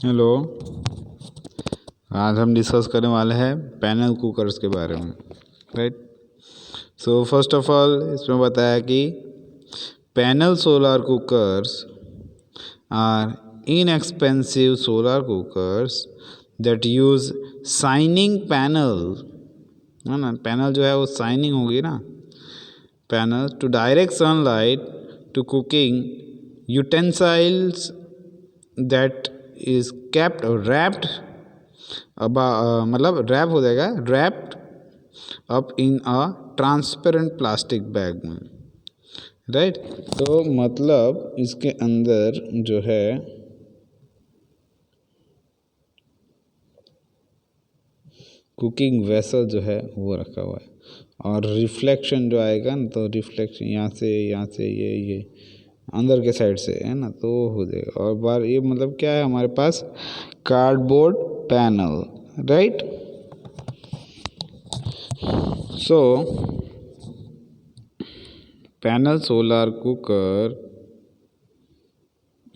Hello. आज हम discuss करने वाले हैं पैनल कुकर्स के बारे में, right. So first of all इसमें बताया कि panel solar cookers are inexpensive solar cookers that use shining panel, है ना। पैनल जो है वो शाइनिंग होगी ना, panel to direct sunlight to cooking utensils that is kept wrapped मतलब रैप हो जाएगा, wrapped up in a transparent plastic bag में, राइट। तो मतलब इसके अंदर जो है कुकिंग वेसल जो है वो रखा हुआ है, और रिफ्लेक्शन जो आएगा ना, तो रिफ्लेक्शन यहाँ से ये अंदर के साइड से है ना, तो हो जाएगा। और बार ये मतलब क्या है, हमारे पास cardboard panel, right. So panel solar cooker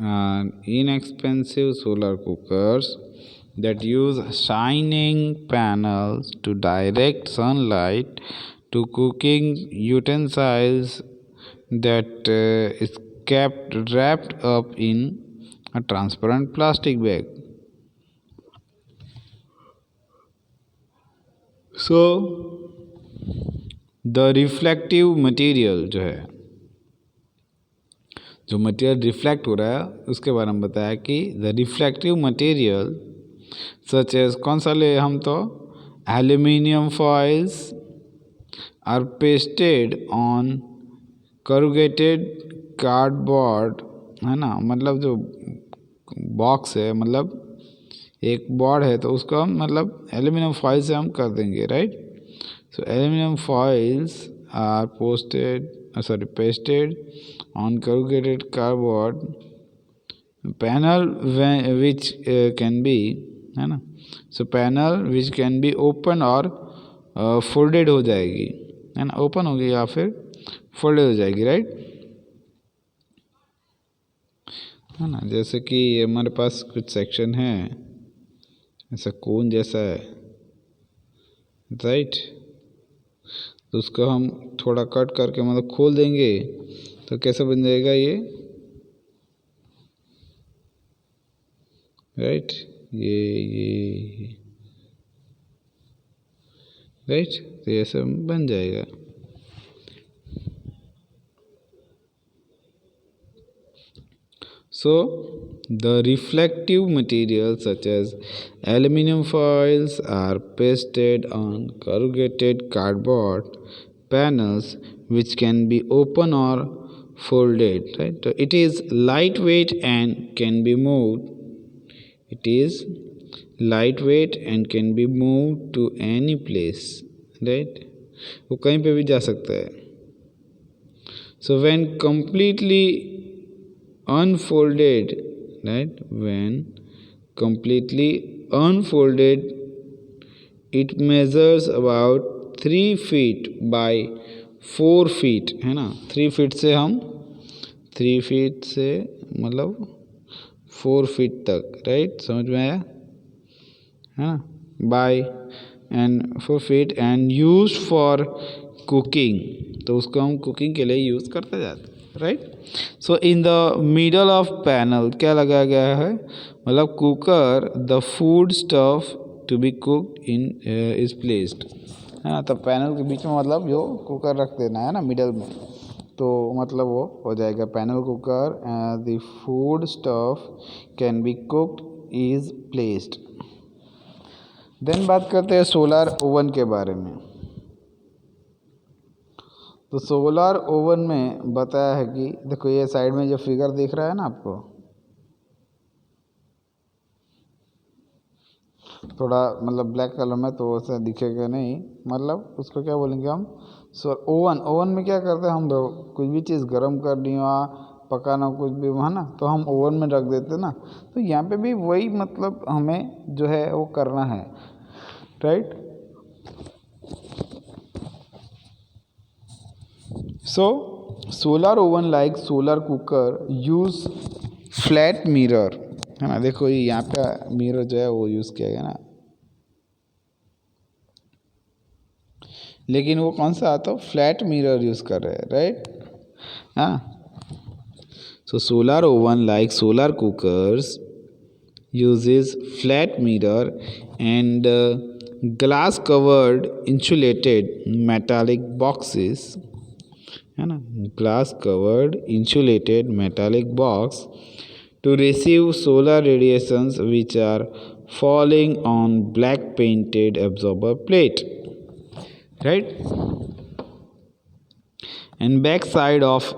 and inexpensive solar cookers that use shining panels to direct sunlight to cooking utensils that is kept wrapped up in a transparent plastic bag. So the reflective material जो material reflect हो रहा है उसके बारे में बताया कि the reflective material such as, कौन सा ले हम, तो aluminium foils are pasted on corrugated cardboard, है ना। मतलब जो बॉक्स है, मतलब एक बोर्ड है, तो उसको हम मतलब एल्यूमिनियम फॉइल से हम कर देंगे, right. So aluminium foils are pasted on corrugated cardboard panel which can be, है ना। So panel which can be open और फोल्डेड हो जाएगी, है ना। ओपन होगी या फिर फोल्डेड हो जाएगी, राइट, है ना। जैसे कि हमारे पास कुछ सेक्शन है, ऐसा कोन जैसा है, राइट। तो उसको हम थोड़ा कट करके मतलब खोल देंगे तो कैसे बन जाएगा ये, राइट। ये राइट, तो ये सब बन जाएगा। So the reflective materials such as aluminum foils are pasted on corrugated cardboard panels which can be open or folded, right. So it is lightweight and can be moved. It is lightweight and can be moved to any place, right. वो कहीं पे भी जा सकता है। So when completely unfolded, right, when completely unfolded it measures about 3 feet by 4 feet, है ना। 3 feet से हम 3 फीट से मतलब 4 फीट तक, राइट, समझ में आया, है ना। By and 4 feet and use for cooking, तो उसको हम कुकिंग के लिए यूज़ करते जाते हैं, right. So in the middle of panel क्या लगाया गया है, मतलब cooker the food stuff to be cooked in is placed, है ना। तो पैनल के बीच में मतलब जो कुकर रख देना है ना मिडल में, तो मतलब वो हो जाएगा panel cooker the food stuff can be cooked is placed. Then बात करते हैं सोलर ओवन के बारे में। तो सोलर ओवन में बताया है कि देखो ये साइड में जो फिगर दिख रहा है ना आपको, थोड़ा मतलब ब्लैक कलर में, तो वैसे दिखेगा नहीं, मतलब उसको क्या बोलेंगे हम, ओवन में क्या करते हैं हम, कुछ भी चीज़ गर्म करनी हो, पकाना कुछ भी, है ना, तो हम ओवन में रख देते ना। तो यहाँ पे भी वही मतलब हमें जो है वो करना है, right. So solar oven like solar cooker use flat mirror, है ना। देखो ये यहाँ पे मिरर जो है वो यूज़ किया गया ना, लेकिन वो कौन सा आता है, फ्लैट मिरर यूज़ कर रहे हैं, राइट। हाँ, so solar oven like solar cookers uses flat mirror and glass covered insulated metallic boxes, है ना, glass covered insulated metallic box to receive solar radiations which are falling on black painted absorber plate, right. And backside of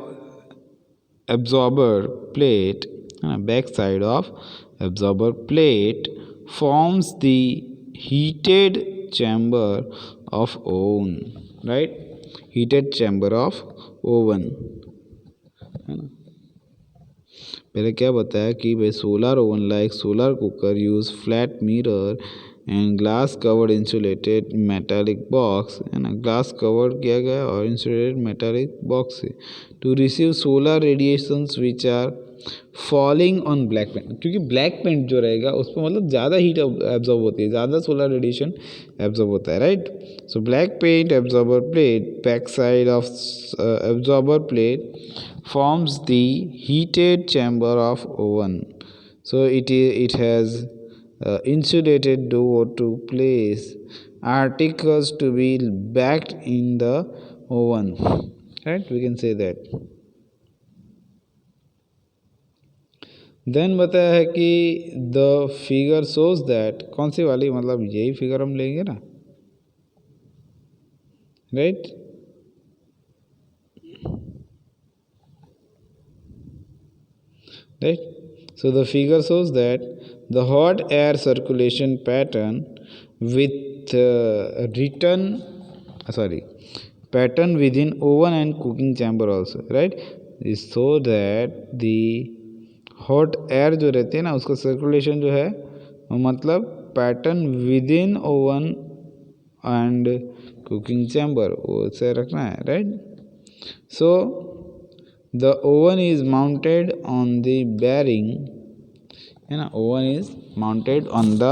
absorber plate, backside of absorber plate forms the heated chamber of oven, right, heated chamber of oven, है ना। पहले क्या बताया कि भाई solar oven like solar cooker use flat mirror and glass covered insulated metallic box, है ना, glass covered किया गया और इंसुलेटेड मेटालिक बॉक्स से to receive solar radiations which are falling on black paint, क्योंकि ब्लैक पेंट जो रहेगा उस पर मतलब ज़्यादा हीट एब्जॉर्ब होती है, ज़्यादा सोलर रेडिएशन एब्जॉर्ब होता है, right. So black paint absorber plate, back side of absorber plate forms the heated chamber of oven. So it has insulated door to place articles to be baked in the oven, right, we can say that. Then बताया है कि the figure shows that, कौन सी वाली, मतलब यही figure हम लेंगे ना, right. Right, so the figure shows that the hot air circulation pattern with pattern within oven and cooking chamber also, right, is so that the hot air जो रहती है ना उसका circulation जो है मतलब pattern within oven and cooking chamber वो से रखना है, right। So the oven is mounted on the bearing, है ना, oven is mounted on the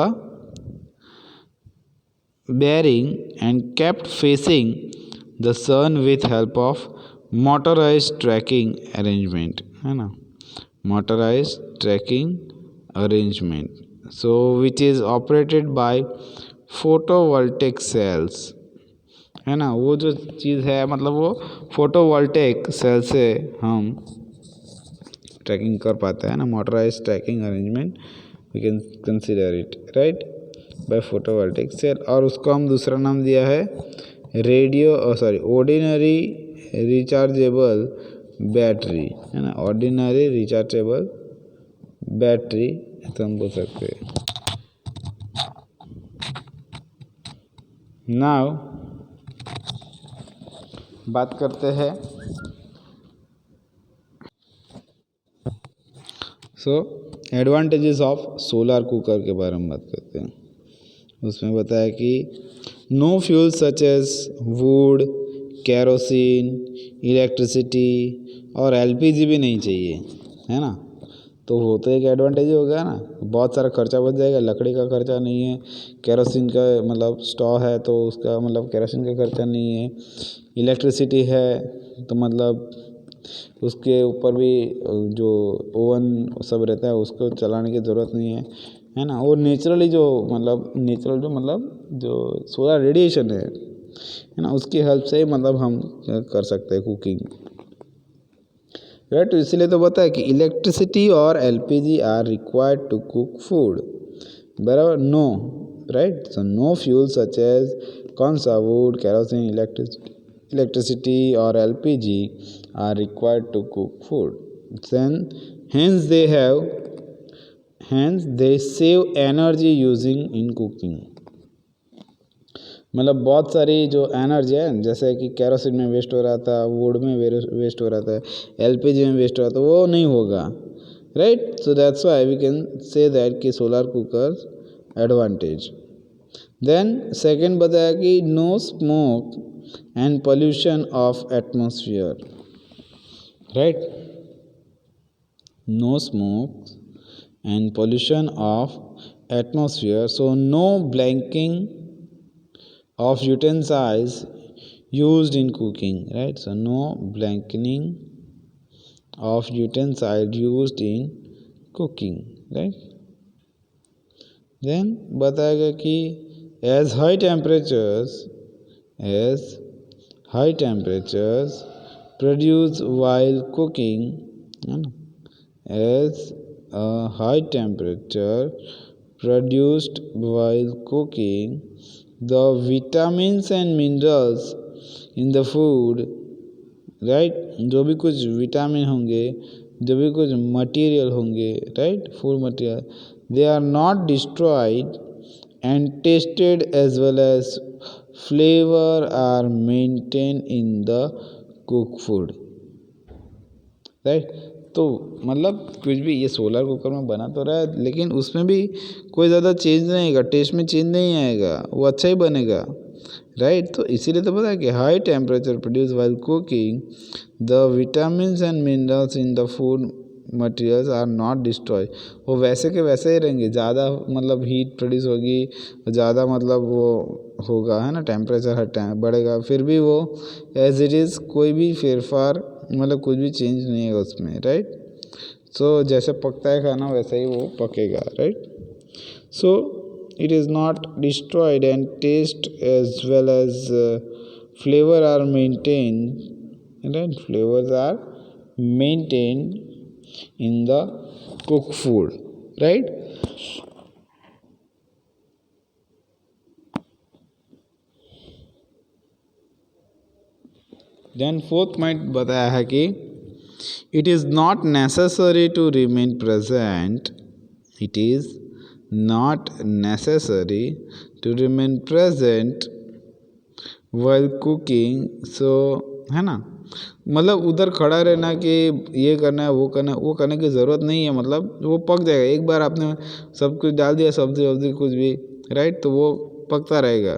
bearing and kept facing the sun with help of motorized tracking arrangement, है ना, motorized tracking arrangement, so which is operated by photovoltaic cells, है ना। वो जो चीज़ है मतलब वो फोटोवोल्टेक सेल से हम ट्रैकिंग कर पाते हैं ना, motorize tracking arrangement we can consider it, right, by photovoltaic cell. और उसको हम दूसरा नाम दिया है ऑर्डिनरी रिचार्जेबल बैटरी, है ना, ऑर्डिनरी रिचार्जेबल बैटरी तो हम बोल सकते हैं। नाउ बात करते हैं एडवांटेजेस ऑफ सोलर कुकर के बारे में बात करते हैं। उसमें बताया कि no fuel such as wood, kerosene, electricity और एलपीजी भी नहीं चाहिए, है ना। तो वो तो एक एडवांटेज हो गया ना, बहुत सारा खर्चा बच जाएगा, लकड़ी का खर्चा नहीं है, केरोसिन का मतलब स्टोव है तो उसका मतलब केरोसिन का खर्चा नहीं है, इलेक्ट्रिसिटी है तो मतलब उसके ऊपर भी जो ओवन सब रहता है उसको चलाने की ज़रूरत नहीं है ना। और नेचुरली जो सोलर रेडिएशन है ना, उसकी हेल्प से मतलब हम कर सकते हैं कुकिंग, राइट। तो इसलिए तो बताया कि इलेक्ट्रिसिटी और LPG are required to cook food, बराबर, no, right. So no fuel such as कौन सा, wood, kerosene, electricity or LPG are required to cook food. Then hence they save energy using in cooking. मतलब बहुत सारी जो energy है जैसे कि केरोसिन में वेस्ट हो रहा था, वुड में वेस्ट हो रहा था, एलपीजी में वेस्ट हो रहा था, वो नहीं होगा, right. So that's why we can say that कि solar cookers advantage. Then second बताया कि no smoke and pollution of atmosphere, right, no smoke and pollution of atmosphere. So no blanking of utensils used in cooking, right? So no blanking of utensils used in cooking, right? Then बताएगा कि as high temperatures produced while cooking, है ना, as a high temperature produced while cooking, the vitamins and minerals in the food, right, जो भी कुछ vitamin होंगे, जो भी कुछ मटेरियल होंगे, right, food material, they are not destroyed and tasted as well as flavour are maintain in the cook food, right. तो मतलब कुछ भी ये सोलर कुकर में बना तो रहा है, लेकिन उसमें भी कोई ज़्यादा चेंज नहीं आएगा, टेस्ट में चेंज नहीं आएगा, वो अच्छा ही बनेगा, राइट। तो इसीलिए तो पता है कि high temperature produce while cooking the vitamins and minerals in the food materials are not destroy, वो वैसे के वैसे ही रहेंगे, ज़्यादा मतलब हीट प्रोड्यूस होगी, ज़्यादा मतलब वो होगा, है ना, टेम्परेचर हर टाइम बढ़ेगा, फिर भी वो एज इट इज़ कोई भी फेरफार मतलब कुछ भी चेंज नहीं है उसमें, राइट। सो जैसे पकता है खाना वैसे ही वो पकेगा, right. So it is not destroyed and taste as well as flavor are maintained, right? Flavors are maintained in the cooked food, right? Then fourth point बताया है कि it is not necessary to remain present, it is not necessary to remain present while cooking, so है ना, मतलब उधर खड़ा रहना कि ये करना है वो करना है, वो करने की ज़रूरत नहीं है, मतलब वो पक जाएगा, एक बार आपने सब कुछ डाल दिया, सब्जी वब्जी कुछ भी, राइट, तो वो पकता रहेगा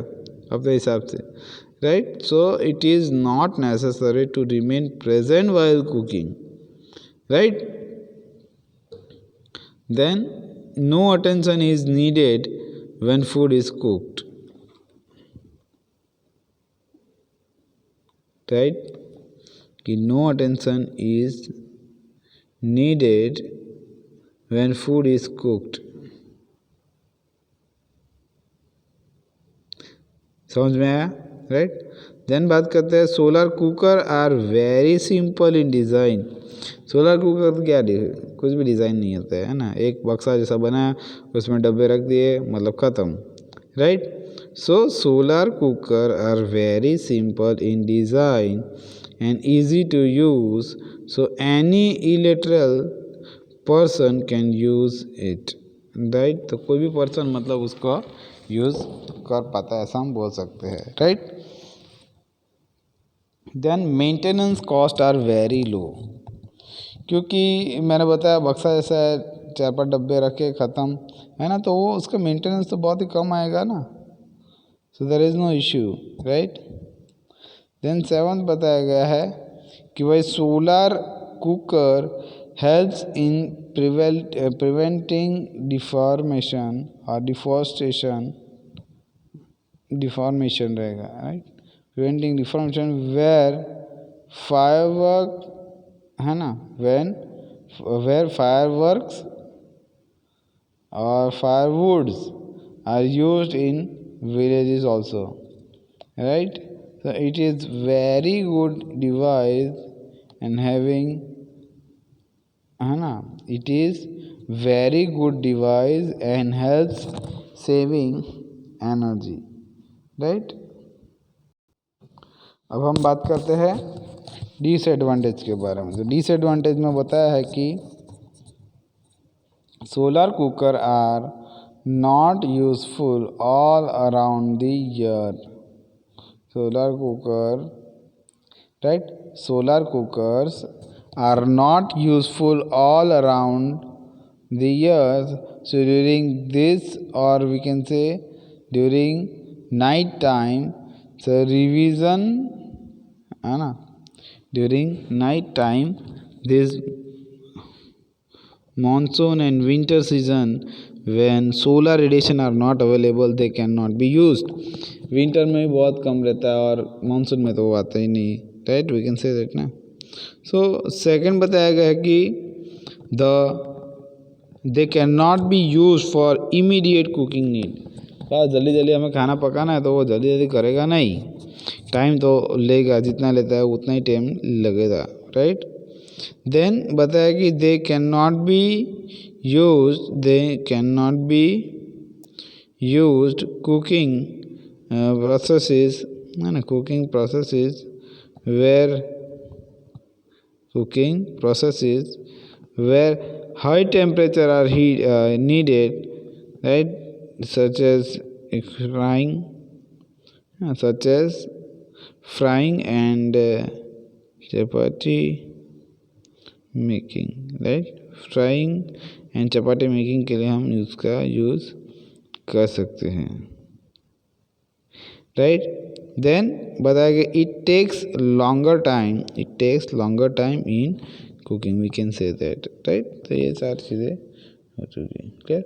अपने हिसाब से, right. So it is not necessary to remain present while cooking, right? Then no attention is needed when food is cooked, right? कि no attention is needed when food is cooked, समझ में आया, राइट। देन बात करते हैं solar cooker are very simple in design. Solar cooker क्या कुछ भी डिज़ाइन नहीं होता है ना, एक बक्सा जैसा बनाया, उसमें डब्बे रख दिए, मतलब ख़त्म, right. So solar cooker are very simple in design and easy to use, so any illiterate person can use it, right. तो कोई भी पर्सन मतलब उसको यूज़ कर पाता है, ऐसा हम बोल सकते हैं, right. Then maintenance cost are very low, क्योंकि मैंने बताया बक्सा जैसा है, 4-5 डब्बे रखे ख़त्म, है ना, तो वो उसका मेंटेनेंस तो बहुत ही कम आएगा ना, so there is no issue, right. Then 7th बताया गया है कि भाई solar cooker helps in preventing deformation और डिफॉर्मेशन रहेगा, right, preventing deformation where firework, है ना, वेयर फायरवर्क्स और firewoods are used in villages also, right? So it is very good device and having, है ना, it is very good device and helps saving energy, right? अब हम बात करते हैं डिसएडवांटेज के बारे में। तो डिसएडवांटेज में बताया है कि solar cooker are not useful all around the year. Solar cooker, right? Solar cookers are not useful all around the year. So during this, or we can say during night time, so revision, है ना, during night time this monsoon and winter season, when solar radiation are not available, they cannot be used. Winter में भी बहुत कम रहता है और monsoon में तो वो आता ही नहीं, right, we can say that ना. सो सेकंड बताया गया है कि they can not be use for immediate cooking need. जल्दी जल्दी हमें खाना पकाना है तो वो जल्दी जल्दी करेगा नहीं, टाइम तो लेगा, जितना लेता है उतना ही टाइम लगेगा, राइट. देन बताया कि they can not be used cooking processes है ना, cooking processes where high temperature are needed, right, such as frying and chapati making, right. Frying and chapati making के लिए हम इसका यूज़ कर सकते हैं, राइट. देन बताया कि it takes longer time in cooking, we can say that, right. तो ये चार चीज़ें हो चुकी हैं, क्लियर.